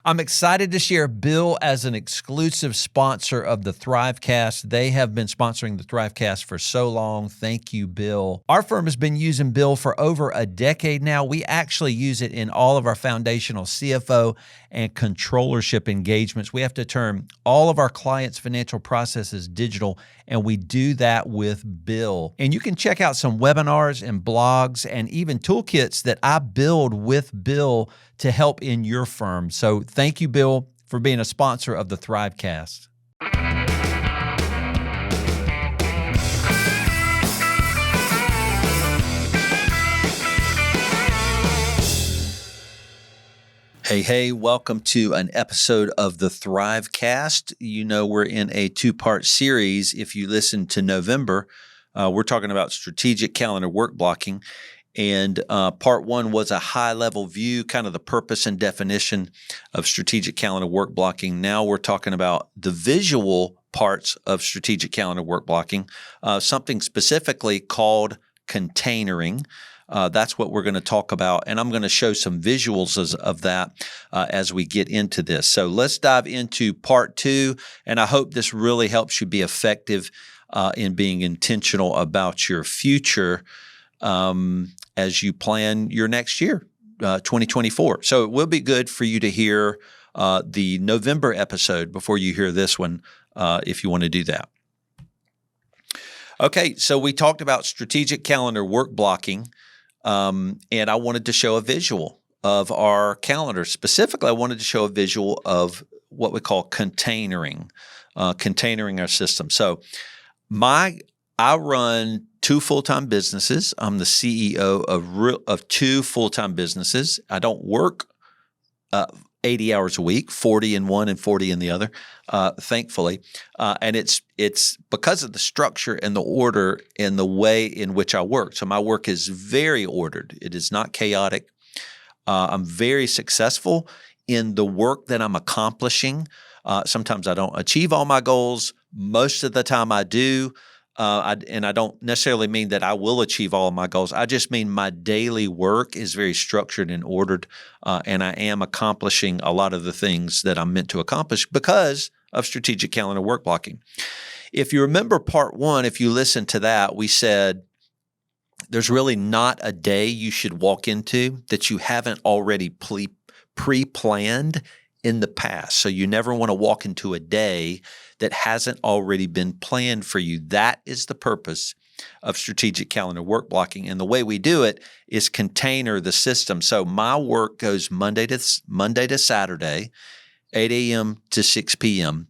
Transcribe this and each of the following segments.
I'm excited to share Bill as an exclusive sponsor of the Thrivecast. They have been sponsoring the Thrivecast for so long. Thank you, Bill. Our firm has been using Bill for over a decade now. We actually use it in all of our foundational CFO and controllership engagements. We have to turn all of our clients' financial processes digital, and we do that with Bill. And you can check out some webinars and blogs and even toolkits that I build with Bill to help in your firm. So thank you, Bill, for being a sponsor of the Thrivecast. Hey, welcome to an episode of the Thrivecast. You know, we're in a two-part series. If you listen to November, we're talking about strategic calendar work blocking. And part one was a high-level view, kind of the purpose and definition of strategic calendar work blocking. Now we're talking about the visual parts of strategic calendar work blocking, something specifically called containering. That's what we're going to talk about, and I'm going to show some visuals of that as we get into this. So let's dive into part two, and I hope this really helps you be effective in being intentional about your future as you plan your next year, 2024. So it will be good for you to hear the November episode before you hear this one, if you want to do that. Okay, so we talked about strategic calendar work blocking, and I wanted to show a visual of our calendar. Specifically, I wanted to show a visual of what we call containering our system. So I run two full-time businesses. I'm the CEO of two full-time businesses. I don't work 80 hours a week, 40 in one and 40 in the other, thankfully. And it's because of the structure and the order and the way in which I work. So my work is very ordered. It is not chaotic. I'm very successful in the work that I'm accomplishing. Sometimes I don't achieve all my goals. Most of the time I do. And I don't necessarily mean that I will achieve all of my goals. I just mean my daily work is very structured and ordered, and I am accomplishing a lot of the things that I'm meant to accomplish because of strategic calendar work blocking. If you remember part one, if you listen to that, we said there's really not a day you should walk into that you haven't already pre-planned in the past. So you never want to walk into a day that hasn't already been planned for you. That is the purpose of strategic calendar work blocking. And the way we do it is container the system. So my work goes Monday to Saturday, 8 a.m. to 6 p.m.,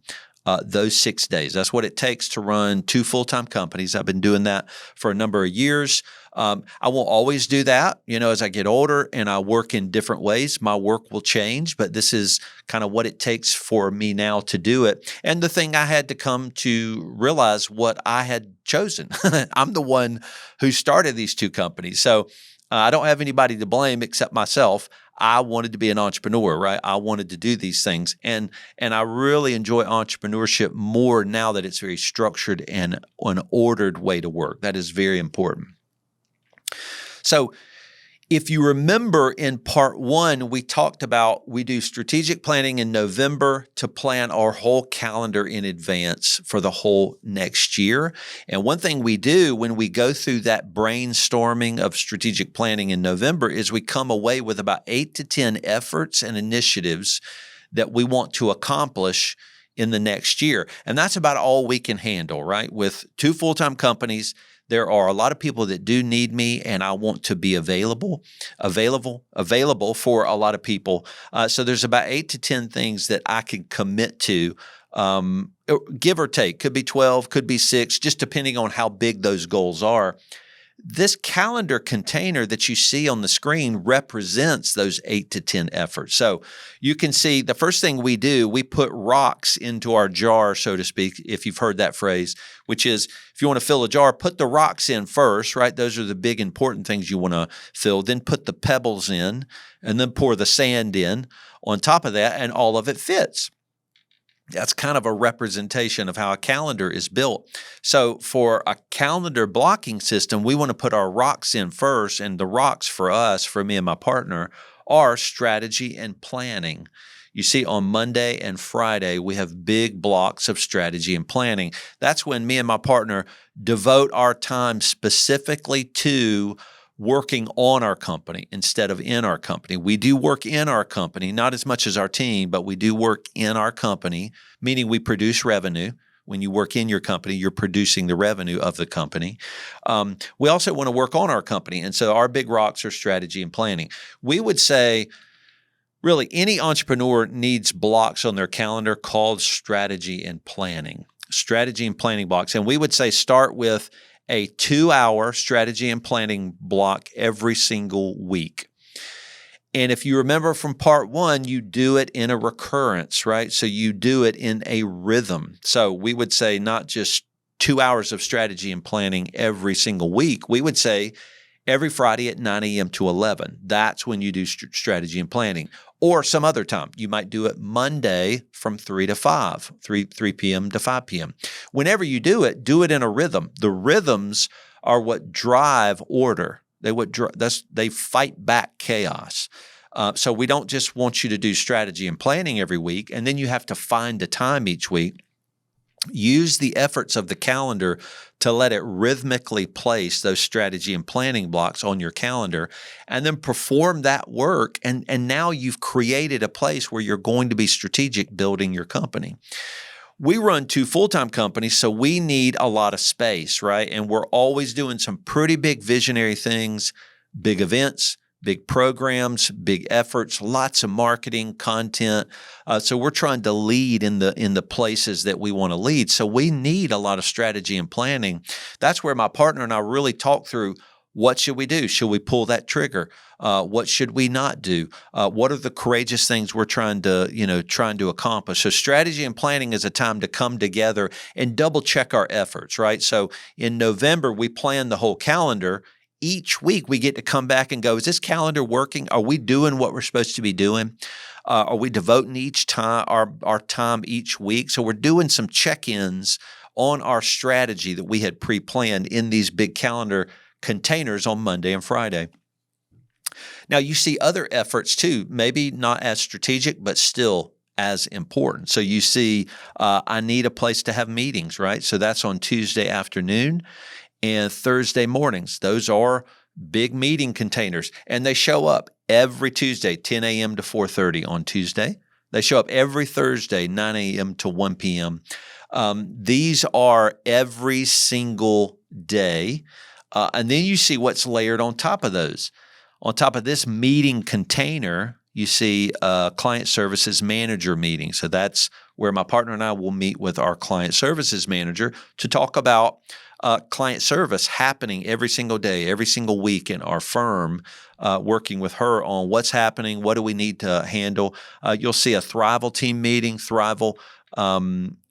those 6 days. That's what it takes to run two full-time companies. I've been doing that for a number of years. I won't always do that. You know, as I get older and I work in different ways, my work will change, but this is kind of what it takes for me now to do it. And the thing I had to come to realize what I had chosen. I'm the one who started these two companies. So I don't have anybody to blame except myself. I wanted to be an entrepreneur, right? I wanted to do these things. And I really enjoy entrepreneurship more now that it's very structured and an ordered way to work. That is very important. So if you remember in part one, we talked about we do strategic planning in November to plan our whole calendar in advance for the whole next year. And one thing we do when we go through that brainstorming of strategic planning in November is we come away with about 8 to 10 efforts and initiatives that we want to accomplish in the next year. And that's about all we can handle, right? With two full-time companies, there are a lot of people that do need me, and I want to be available for a lot of people. So there's about 8 to 10 things that I can commit to, give or take. Could be 12, could be 6, just depending on how big those goals are. This calendar container that you see on the screen represents those 8 to 10 efforts. So you can see the first thing we do, we put rocks into our jar, so to speak, if you've heard that phrase, which is if you want to fill a jar, put the rocks in first, right? Those are the big important things you want to fill. Then put the pebbles in and then pour the sand in on top of that, and all of it fits. That's kind of a representation of how a calendar is built. So for a calendar blocking system, we want to put our rocks in first, and the rocks for us, for me and my partner, are strategy and planning. You see, on Monday and Friday, we have big blocks of strategy and planning. That's when me and my partner devote our time specifically to working on our company instead of in our company. We do work in our company, not as much as our team, but we do work in our company, meaning we produce revenue. When you work in your company, you're producing the revenue of the company. We also want to work on our company. And so our big rocks are strategy and planning. We would say, really, any entrepreneur needs blocks on their calendar called strategy and planning. Strategy and planning blocks. And we would say start with a 2-hour strategy and planning block every single week. And if you remember from part 1, you do it in a recurrence, right? So you do it in a rhythm. So we would say not just 2 hours of strategy and planning every single week. We would say every Friday at 9 a.m. to 11. That's when you do strategy and planning. Or some other time. You might do it Monday from 3 to 5, 3 p.m. to 5 p.m. Whenever you do it in a rhythm. The rhythms are what drive order. They fight back chaos. So we don't just want you to do strategy and planning every week, and then you have to find a time each week. Use the efforts of the calendar to let it rhythmically place those strategy and planning blocks on your calendar, and then perform that work. And now you've created a place where you're going to be strategic building your company. We run 2 full-time companies, so we need a lot of space, right? And we're always doing some pretty big visionary things, big events, big programs, big efforts, lots of marketing, content. So we're trying to lead in the places that we want to lead. So we need a lot of strategy and planning. That's where my partner and I really talk through, what should we do? Should we pull that trigger? What should we not do? What are the courageous things we're trying to accomplish? So strategy and planning is a time to come together and double check our efforts, right? So in November, we plan the whole calendar. Each week we get to come back and go, is this calendar working? Are we doing what we're supposed to be doing? Are we devoting each time our time each week? So we're doing some check-ins on our strategy that we had pre-planned in these big calendar containers on Monday and Friday. Now you see other efforts too, maybe not as strategic, but still as important. So you see, I need a place to have meetings, right? So that's on Tuesday afternoon and Thursday mornings. Those are big meeting containers, and they show up every Tuesday, 10 a.m. to 4:30 on Tuesday. They show up every Thursday, 9 a.m. to 1 p.m. These are every single day. And then you see what's layered on top of those. On top of this meeting container, you see client services manager meeting. So that's where my partner and I will meet with our client services manager to talk about client service happening every single day, every single week in our firm, working with her on what's happening, what do we need to handle. You'll see a Thrival team meeting. Thrival,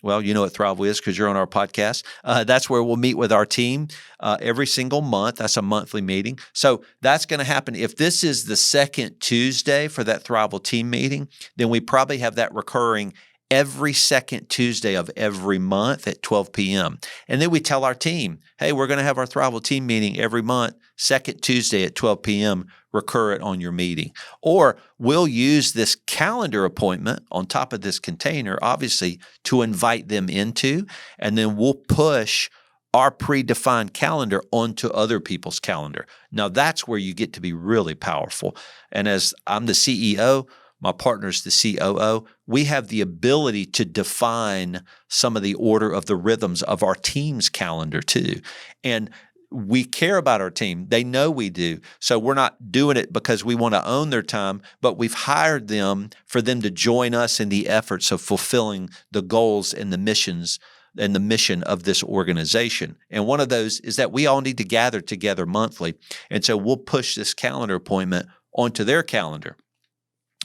well, you know what Thrival is because you're on our podcast. That's where we'll meet with our team every single month. That's a monthly meeting. So that's going to happen. If this is the second Tuesday for that Thrival team meeting, then we probably have that recurring every second Tuesday of every month at 12 p.m. And then we tell our team, hey, we're going to have our Thrival team meeting every month, second Tuesday at 12 p.m., recur it on your meeting. Or we'll use this calendar appointment on top of this container, obviously, to invite them into, and then we'll push our predefined calendar onto other people's calendar. Now, that's where you get to be really powerful. And as I'm the CEO, my partner's the COO, we have the ability to define some of the order of the rhythms of our team's calendar too. And we care about our team. They know we do. So we're not doing it because we want to own their time, but we've hired them for them to join us in the efforts of fulfilling the goals and the missions and the mission of this organization. And one of those is that we all need to gather together monthly. And so we'll push this calendar appointment onto their calendar,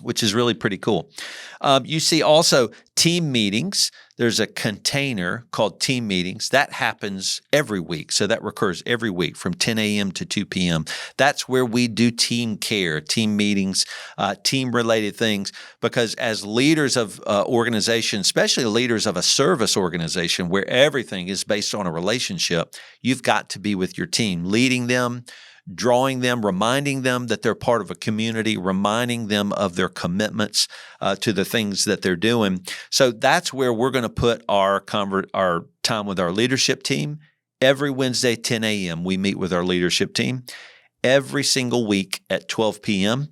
which is really pretty cool. You see also team meetings. There's a container called team meetings. That happens every week. So that recurs every week from 10 a.m. to 2 p.m. That's where we do team care, team meetings, team-related things, because as leaders of organizations, especially leaders of a service organization where everything is based on a relationship, you've got to be with your team, leading them, drawing them, reminding them that they're part of a community, reminding them of their commitments to the things that they're doing. So that's where we're going to put our time with our leadership team. Every Wednesday, 10 a.m., we meet with our leadership team. Every single week at 12 p.m.,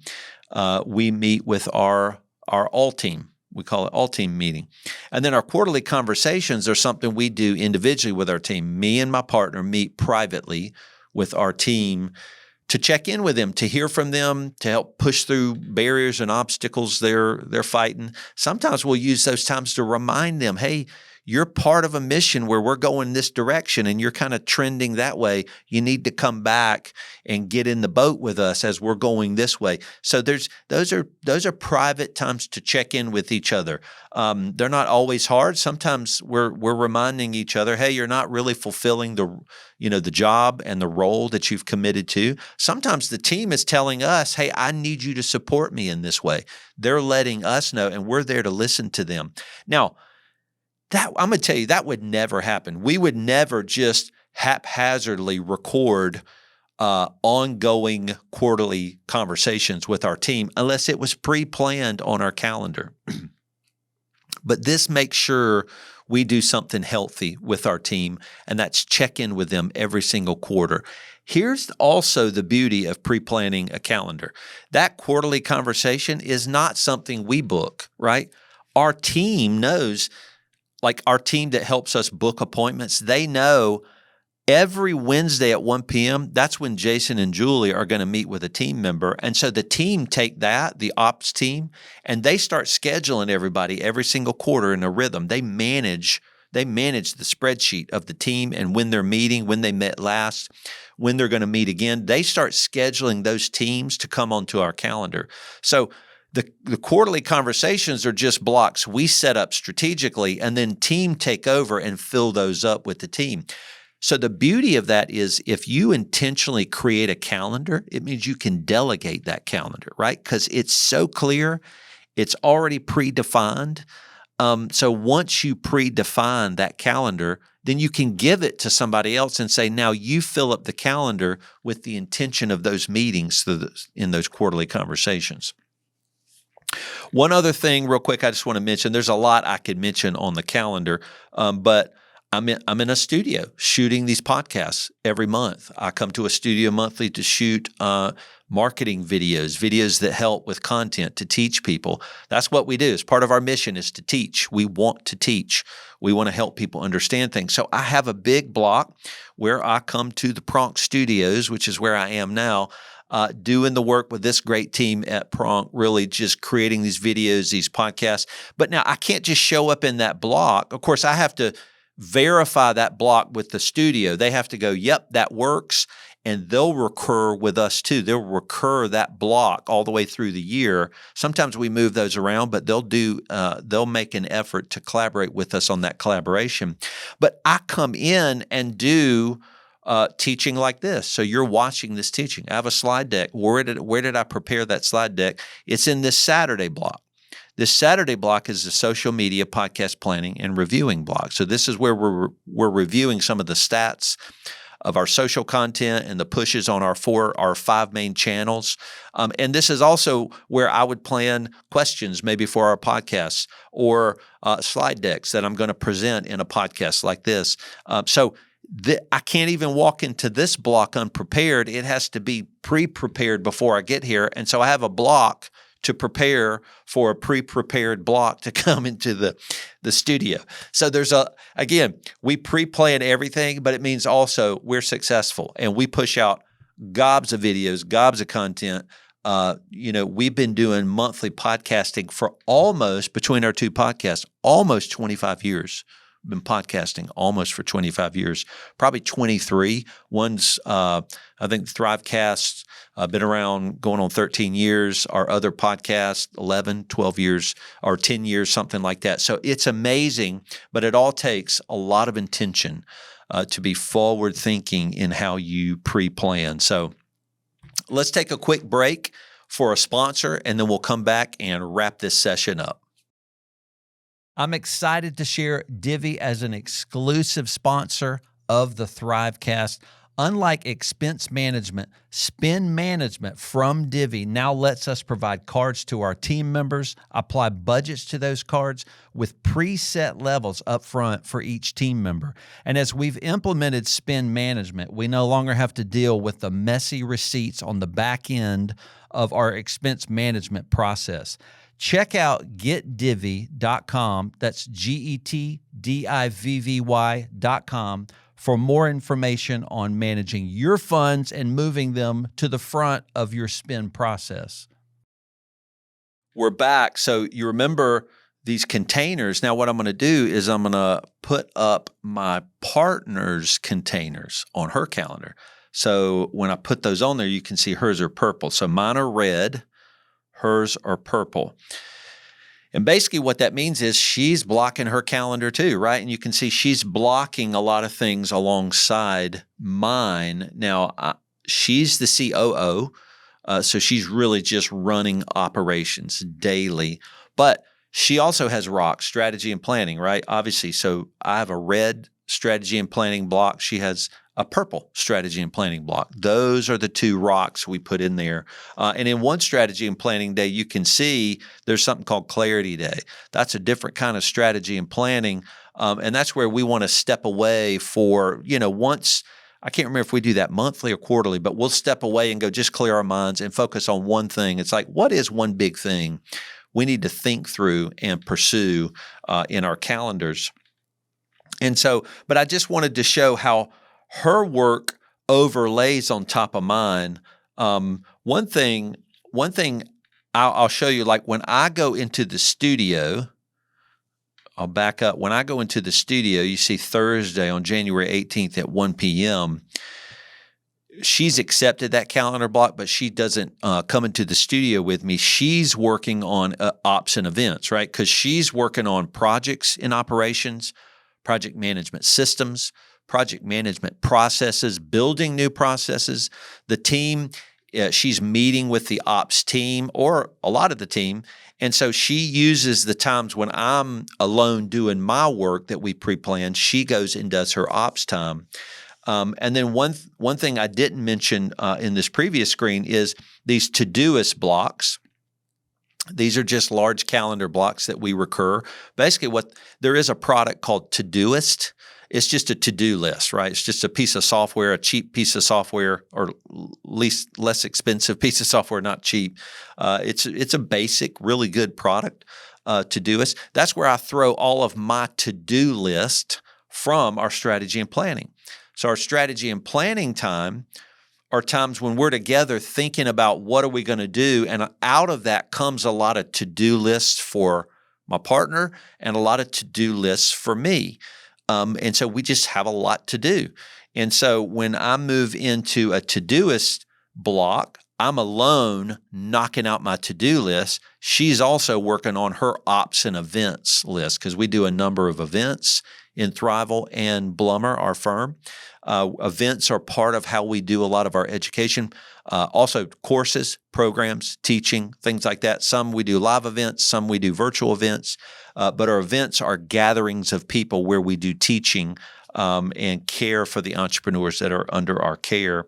we meet with our all team. We call it all team meeting. And then our quarterly conversations are something we do individually with our team. Me and my partner meet privately with our team to check in with them, to hear from them, to help push through barriers and obstacles they're fighting. Sometimes we'll use those times to remind them, hey, you're part of a mission where we're going this direction and you're kind of trending that way. You need to come back and get in the boat with us as we're going this way. So those are private times to check in with each other. They're not always hard. Sometimes we're reminding each other, hey, you're not really fulfilling the job and the role that you've committed to. Sometimes the team is telling us, hey, I need you to support me in this way. They're letting us know, and we're there to listen to them. Now, I'm going to tell you, that would never happen. We would never just haphazardly record ongoing quarterly conversations with our team unless it was pre-planned on our calendar. But this makes sure we do something healthy with our team, and that's check in with them every single quarter. Here's also the beauty of pre-planning a calendar. That quarterly conversation is not something we book, right? Our team knows. Like our team that helps us book appointments, they know every Wednesday at 1 p.m., that's when Jason and Julie are going to meet with a team member. And so the team take that, the ops team, and they start scheduling everybody every single quarter in a rhythm. They manage the spreadsheet of the team and when they're meeting, when they met last, when they're going to meet again. They start scheduling those teams to come onto our calendar. So the quarterly conversations are just blocks we set up strategically, and then team take over and fill those up with the team. So the beauty of that is if you intentionally create a calendar, it means you can delegate that calendar, right? Because it's so clear, it's already predefined. So once you predefine that calendar, then you can give it to somebody else and say, now you fill up the calendar with the intention of those meetings in those quarterly conversations. One other thing real quick I just want to mention, there's a lot I could mention on the calendar, but I'm in a studio shooting these podcasts every month. I come to a studio monthly to shoot marketing videos that help with content to teach people. That's what we do. It's part of our mission is to teach. We want to teach. We want to help people understand things. So I have a big block where I come to the Pronk Studios, which is where I am now, doing the work with this great team at Pronk, really just creating these videos, these podcasts. But now I can't just show up in that block. Of course, I have to verify that block with the studio. They have to go, yep, that works. And they'll recur with us too. They'll recur that block all the way through the year. Sometimes we move those around, but they'll make an effort to collaborate with us on that collaboration. But I come in and do teaching like this. So you're watching this teaching. I have a slide deck. Where did I prepare that slide deck? It's in this Saturday block. This Saturday block is the social media podcast planning and reviewing block. So this is where we're reviewing some of the stats of our social content and the pushes on our 5 main channels. And this is also where I would plan questions maybe for our podcasts or slide decks that I'm going to present in a podcast like this. I can't even walk into this block unprepared. It has to be pre-prepared before I get here. And so I have a block to prepare for a pre-prepared block to come into the studio. So again, we pre-plan everything, but it means also we're successful and we push out gobs of videos, gobs of content. We've been doing monthly podcasting for between our two podcasts, almost 25 years. Been podcasting almost for 25 years, probably 23. One's, I think Thrivecast, been around going on 13 years. Our other podcast, 11, 12 years, or 10 years, something like that. So it's amazing, but it all takes a lot of intention to be forward thinking in how you pre-plan. So let's take a quick break for a sponsor, and then we'll come back and wrap this session up. I'm excited to share Divvy as an exclusive sponsor of the Thrivecast. Unlike expense management, spend management from Divvy now lets us provide cards to our team members, apply budgets to those cards with preset levels up front for each team member. And as we've implemented spend management, we no longer have to deal with the messy receipts on the back end of our expense management process. Check out getdivvy.com, that's GETDIVVY.com, for more information on managing your funds and moving them to the front of your spend process. We're back. So you remember these containers. Now what I'm going to do is I'm going to put up my partner's containers on her calendar. So when I put those on there, you can see hers are purple. So mine are red, hers are purple. And basically what that means is she's blocking her calendar too, right? And you can see she's blocking a lot of things alongside mine. Now, she's the COO, so she's really just running operations daily. But she also has rocks, strategy and planning, right? Obviously, so I have a red strategy and planning block. She has a purple strategy and planning block. Those are the two rocks we put in there. And in one strategy and planning day, you can see there's something called Clarity Day. That's a different kind of strategy and planning. And that's where we want to step away for, once, I can't remember if we do that monthly or quarterly, but we'll step away and go just clear our minds and focus on one thing. It's like, what is one big thing we need to think through and pursue in our calendars? And so, but I just wanted to show how her work overlays on top of mine. One thing I'll show you, like when I go into the studio, I'll back up. When I go into the studio, you see Thursday on January 18th at 1 p.m., she's accepted that calendar block, but she doesn't come into the studio with me. She's working on ops and events, right? Because she's working on projects in operations, project management systems, project management processes, building new processes. The team, she's meeting with the ops team or a lot of the team. And so she uses the times when I'm alone doing my work that we pre-planned, she goes and does her ops time. And then one thing I didn't mention in this previous screen is these Todoist blocks. These are just large calendar blocks that we recur. Basically, there is a product called Todoist. It's just a to-do list, right? It's just a piece of software, a cheap piece of software, or least less expensive piece of software, not cheap. It's a basic, really good product, Todoist. That's where I throw all of my to-do list from our strategy and planning. So our strategy and planning time are times when we're together thinking about what are we going to do, and out of that comes a lot of to-do lists for my partner and a lot of to-do lists for me. And so we just have a lot to do. And so when I move into a Todoist block, I'm alone knocking out my to-do list. She's also working on her ops and events list because we do a number of events in Thrival and Blumer, our firm. Events are part of how we do a lot of our education. Also courses, programs, teaching, things like that. Some we do live events, some we do virtual events. But our events are gatherings of people where we do teaching and care for the entrepreneurs that are under our care.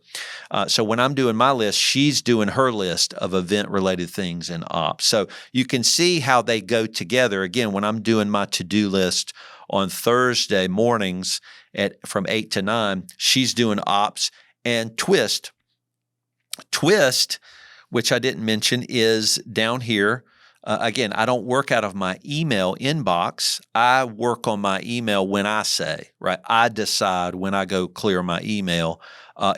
So when I'm doing my list, she's doing her list of event-related things in ops. So you can see how they go together. Again, when I'm doing my to-do list on Thursday mornings from 8 to 9, she's doing ops. And Twist, which I didn't mention, is down here. Again, I don't work out of my email inbox. I work on my email when I say, right? I decide when I go clear my email.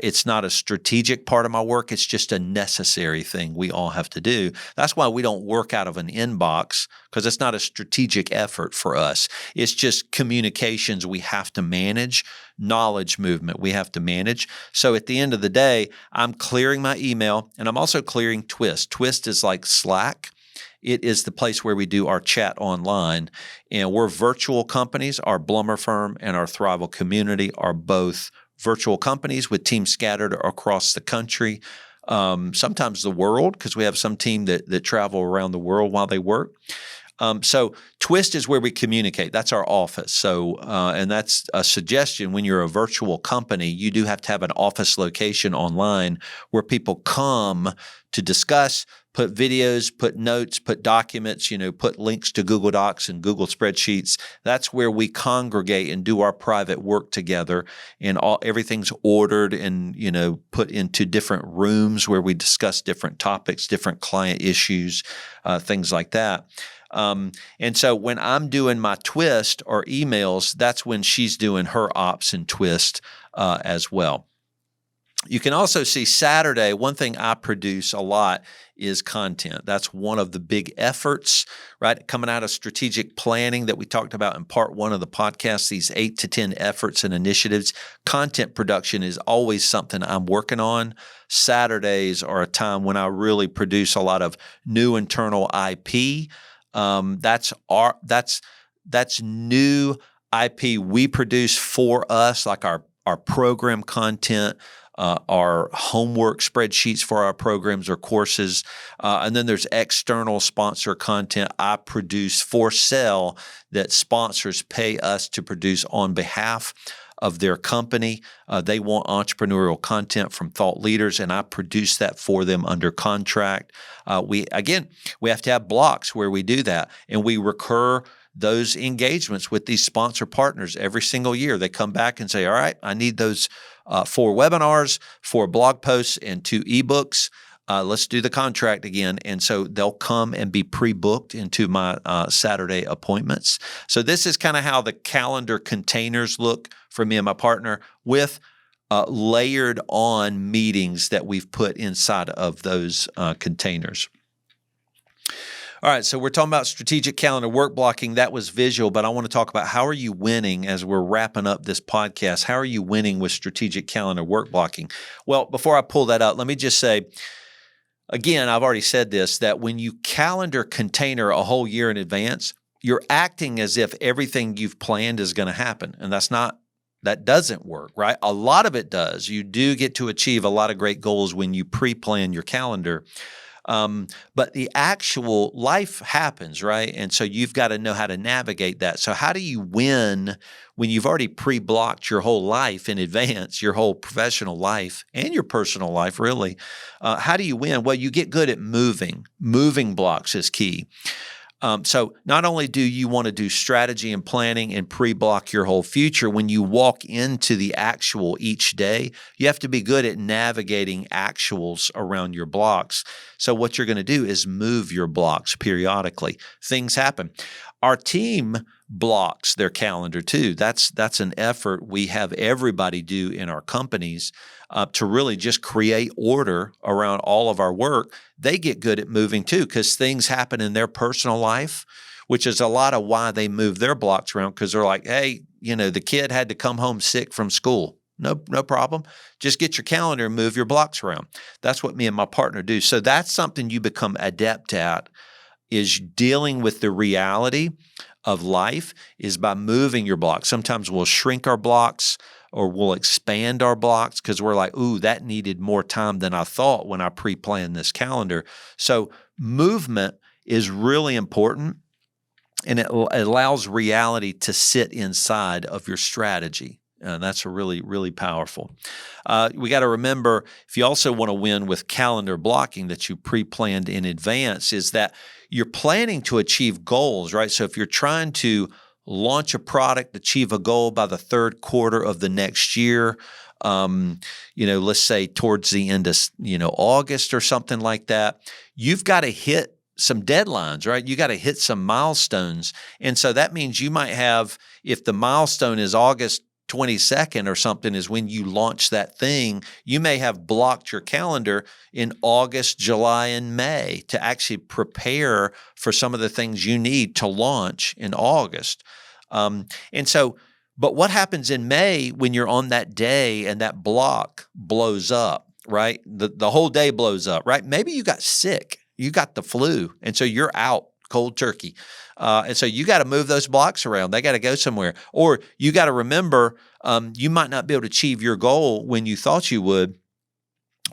It's not a strategic part of my work. It's just a necessary thing we all have to do. That's why we don't work out of an inbox, because it's not a strategic effort for us. It's just communications we have to manage, knowledge movement we have to manage. So at the end of the day, I'm clearing my email, and I'm also clearing Twist. Twist is like Slack. It is the place where we do our chat online, and we're virtual companies. Our Blumer firm and our Thrival community are both virtual companies with teams scattered across the country, sometimes the world, because we have some team that travel around the world while they work. So Twist is where we communicate. That's our office. So, and that's a suggestion when you're a virtual company, you do have to have an office location online where people come to discuss, put videos, put notes, put documents, put links to Google Docs and Google spreadsheets. That's where we congregate and do our private work together, and everything's ordered and, put into different rooms where we discuss different topics, different client issues, things like that. And so when I'm doing my Twist or emails, that's when she's doing her ops and Twist as well. You can also see Saturday, one thing I produce a lot is content. That's one of the big efforts, right? Coming out of strategic planning that we talked about in part 1 of the podcast, these 8 to 10 efforts and initiatives. Content production is always something I'm working on. Saturdays are a time when I really produce a lot of new internal IP. That's new IP we produce for us, like our program content, our homework spreadsheets for our programs or courses. And then there's external sponsor content I produce for sale that sponsors pay us to produce on behalf of their company. They want entrepreneurial content from thought leaders, and I produce that for them under contract. We have to have blocks where we do that, and we recur those engagements with these sponsor partners every single year. They come back and say, all right, I need those 4 webinars, 4 blog posts, and 2 ebooks. Let's do the contract again. And so they'll come and be pre-booked into my Saturday appointments. So this is kind of how the calendar containers look for me and my partner, with layered on meetings that we've put inside of those containers. All right, so we're talking about strategic calendar work blocking. That was visual, but I want to talk about how are you winning as we're wrapping up this podcast. How are you winning with strategic calendar work blocking? Well, before I pull that out, let me just say, again, I've already said this, that when you calendar container a whole year in advance, you're acting as if everything you've planned is going to happen. And that doesn't work, right? A lot of it does. You do get to achieve a lot of great goals when you pre-plan your calendar. But the actual life happens, right? And so you've got to know how to navigate that. So how do you win when you've already pre-blocked your whole life in advance, your whole professional life and your personal life, really? How do you win? Well, you get good at moving. Moving blocks is key. So not only do you want to do strategy and planning and pre-block your whole future, when you walk into the actual each day, you have to be good at navigating actuals around your blocks. So what you're going to do is move your blocks periodically. Things happen. Our team blocks their calendar too. That's an effort we have everybody do in our companies to really just create order around all of our work. They get good at moving too, because things happen in their personal life, which is a lot of why they move their blocks around, because they're like, hey, the kid had to come home sick from school. No problem. Just get your calendar and move your blocks around. That's what me and my partner do. So that's something you become adept at, is dealing with the reality of life is by moving your blocks. Sometimes we'll shrink our blocks or we'll expand our blocks because we're like, ooh, that needed more time than I thought when I pre-planned this calendar. So movement is really important, and it allows reality to sit inside of your strategy. That's a really, really powerful. We got to remember, if you also want to win with calendar blocking that you pre-planned in advance, is that you're planning to achieve goals, right? So if you're trying to launch a product, achieve a goal by the 3rd quarter of the next year, let's say towards the end of, August or something like that, you've got to hit some deadlines, right? You got to hit some milestones. And so that means you might have, if the milestone is August 22nd or something is when you launch that thing, you may have blocked your calendar in August, July, and May to actually prepare for some of the things you need to launch in August. But what happens in May when you're on that day and that block blows up, right? The whole day blows up, right? Maybe you got sick, you got the flu, and so you're out cold turkey. And so you got to move those blocks around. They got to go somewhere. Or you got to remember, you might not be able to achieve your goal when you thought you would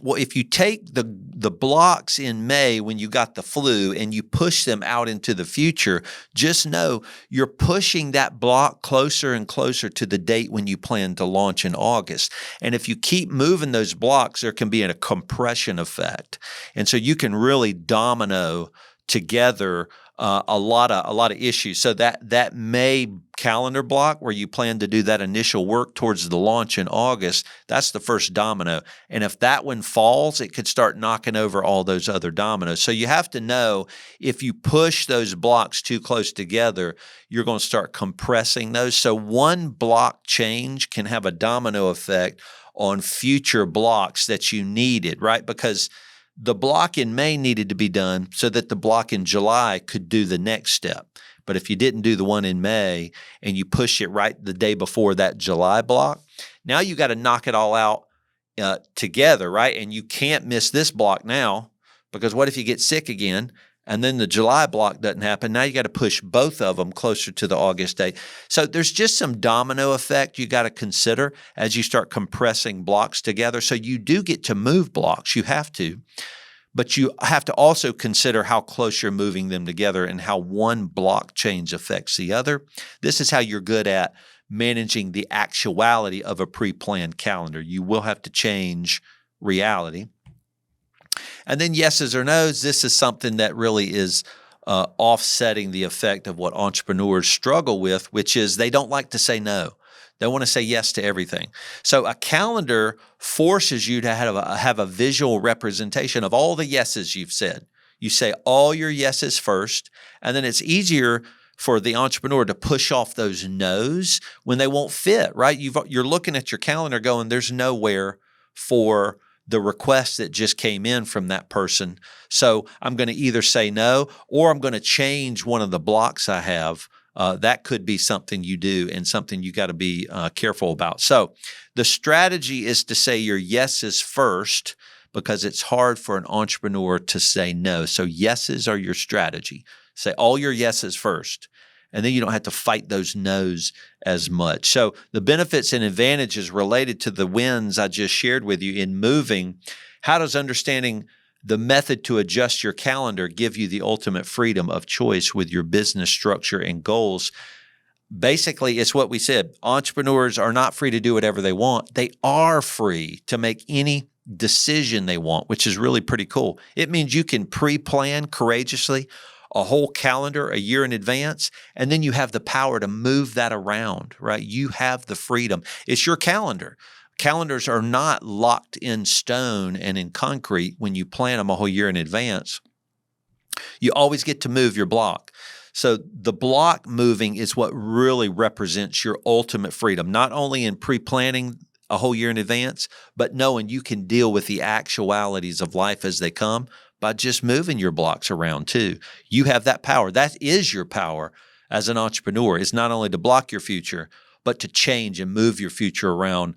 Well, if you take the blocks in May when you got the flu and you push them out into the future, just know you're pushing that block closer and closer to the date when you plan to launch in August. And if you keep moving those blocks, there can be a compression effect. And so you can really domino together a lot of issues. So that May calendar block where you plan to do that initial work towards the launch in August, that's the first domino. And if that one falls, it could start knocking over all those other dominoes. So you have to know if you push those blocks too close together, you're going to start compressing those. So one block change can have a domino effect on future blocks that you needed, right? Because the block in May needed to be done so that the block in July could do the next step. But if you didn't do the one in May and you push it right the day before that July block, now you got to knock it all out together, right? And you can't miss this block now because what if you get sick again and then the July block doesn't happen? Now you got to push both of them closer to the August date. So there's just some domino effect you got to consider as you start compressing blocks together. So you do get to move blocks. You have to. But you have to also consider how close you're moving them together and how one block change affects the other. This is how you're good at managing the actuality of a pre-planned calendar. You will have to change reality. And then yeses or nos, this is something that really is offsetting the effect of what entrepreneurs struggle with, which is they don't like to say no. They want to say yes to everything. So a calendar forces you to have a visual representation of all the yeses you've said. You say all your yeses first, and then it's easier for the entrepreneur to push off those no's when they won't fit, right? You're looking at your calendar going, there's nowhere for the request that just came in from that person. So I'm going to either say no or I'm going to change one of the blocks I have. That could be something you do and something you got to be careful about. So the strategy is to say your yeses first because it's hard for an entrepreneur to say no. So yeses are your strategy. Say all your yeses first. And then you don't have to fight those no's as much. So the benefits and advantages related to the wins I just shared with you in moving, how does understanding the method to adjust your calendar give you the ultimate freedom of choice with your business structure and goals? Basically, it's what we said. Entrepreneurs are not free to do whatever they want. They are free to make any decision they want, which is really pretty cool. It means you can pre-plan courageously a whole calendar a year in advance, and then you have the power to move that around, right? You have the freedom. It's your calendar. Calendars are not locked in stone and in concrete when you plan them a whole year in advance. You always get to move your block. So the block moving is what really represents your ultimate freedom, not only in pre-planning a whole year in advance, but knowing you can deal with the actualities of life as they come by just moving your blocks around too. You have that power. That is your power as an entrepreneur. It's not only to block your future, but to change and move your future around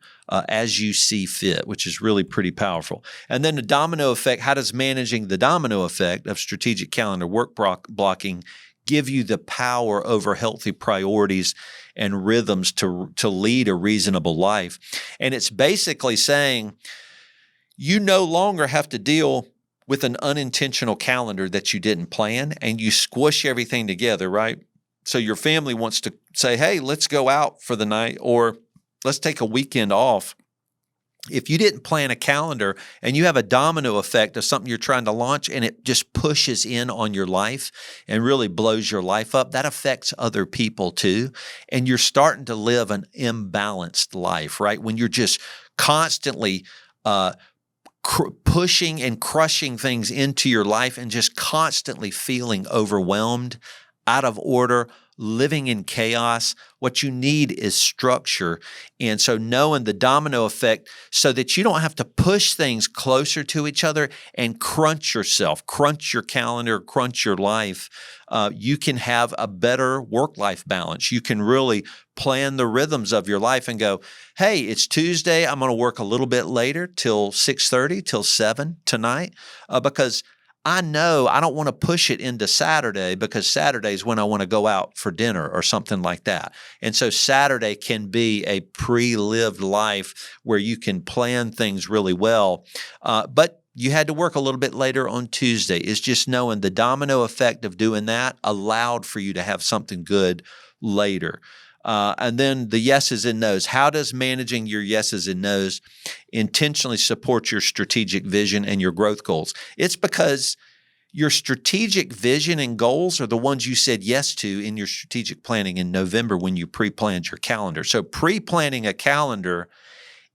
as you see fit, which is really pretty powerful. And then the domino effect, how does managing the domino effect of strategic calendar work blocking give you the power over healthy priorities and rhythms to lead a reasonable life? And it's basically saying you no longer have to deal with an unintentional calendar that you didn't plan and you squish everything together, right? So your family wants to say, hey, let's go out for the night or let's take a weekend off. If you didn't plan a calendar and you have a domino effect of something you're trying to launch and it just pushes in on your life and really blows your life up, that affects other people too. And you're starting to live an imbalanced life, right? When you're just constantly pushing and crushing things into your life and just constantly feeling overwhelmed, out of order, living in chaos. What you need is structure. And so knowing the domino effect so that you don't have to push things closer to each other and crunch yourself, crunch your calendar, crunch your life, you can have a better work-life balance. You can really plan the rhythms of your life and go, hey, it's Tuesday. I'm going to work a little bit later till 6:30, till 7 tonight because I know I don't want to push it into Saturday because Saturday is when I want to go out for dinner or something like that. And so Saturday can be a pre-lived life where you can plan things really well. But you had to work a little bit later on Tuesday. It's just knowing the domino effect of doing that allowed for you to have something good later. And then the yeses and nos. How does managing your yeses and nos intentionally support your strategic vision and your growth goals? It's because your strategic vision and goals are the ones you said yes to in your strategic planning in November when you pre-planned your calendar. So pre-planning a calendar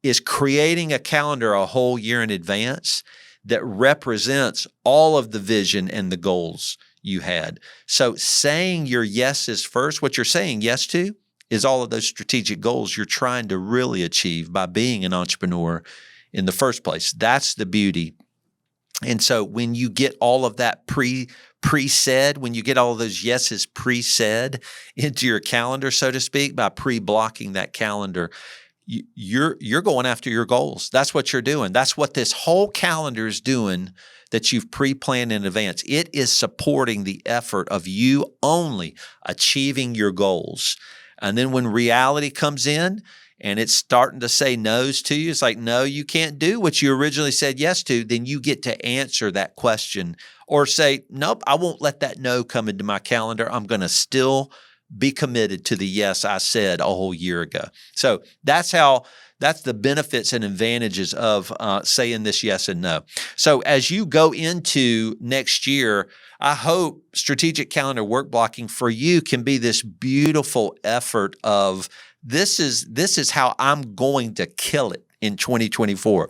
is creating a calendar a whole year in advance that represents all of the vision and the goals you had. So saying your yeses first, what you're saying yes to, is all of those strategic goals you're trying to really achieve by being an entrepreneur in the first place. That's the beauty. And so when you get all of that pre-said, when you get all of those yeses pre-said into your calendar, so to speak, by pre-blocking that calendar, you're going after your goals. That's what you're doing. That's what this whole calendar is doing that you've pre-planned in advance. It is supporting the effort of you only achieving your goals. And then when reality comes in and it's starting to say no's to you, it's like, no, you can't do what you originally said yes to, then you get to answer that question or say, nope, I won't let that no come into my calendar. I'm going to still be committed to the yes I said a whole year ago. So that's the benefits and advantages of saying this yes and no. So as you go into next year, I hope strategic calendar work blocking for you can be this beautiful effort of this is how I'm going to kill it in 2024,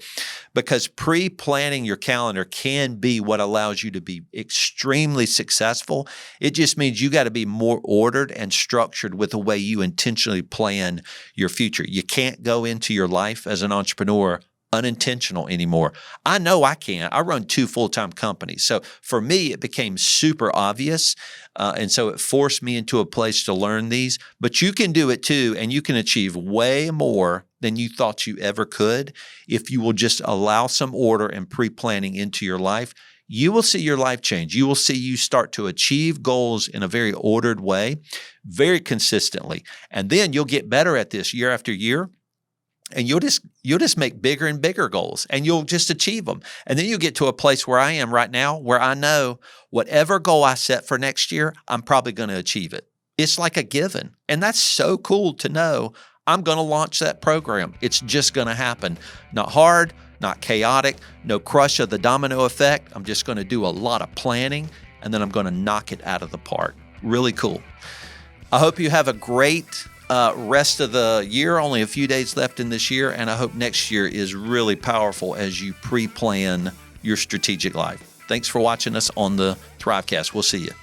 because pre-planning your calendar can be what allows you to be extremely successful. It just means you got to be more ordered and structured with the way you intentionally plan your future. You can't go into your life as an entrepreneur unintentional anymore. I know I can't. I run 2 full-time companies. So for me, it became super obvious. And so it forced me into a place to learn these. But you can do it too, and you can achieve way more than you thought you ever could if you will just allow some order and pre-planning into your life. You will see your life change. You will see you start to achieve goals in a very ordered way, very consistently. And then you'll get better at this year after year. And you'll just make bigger and bigger goals, and you'll just achieve them. And then you get to a place where I am right now, where I know whatever goal I set for next year, I'm probably going to achieve it. It's like a given. And that's so cool to know I'm going to launch that program. It's just going to happen. Not hard, not chaotic, no crush of the domino effect. I'm just going to do a lot of planning, and then I'm going to knock it out of the park. Really cool. I hope you have a great rest of the year, only a few days left in this year, and I hope next year is really powerful as you pre-plan your strategic life. Thanks for watching us on the Thrivecast. We'll see you.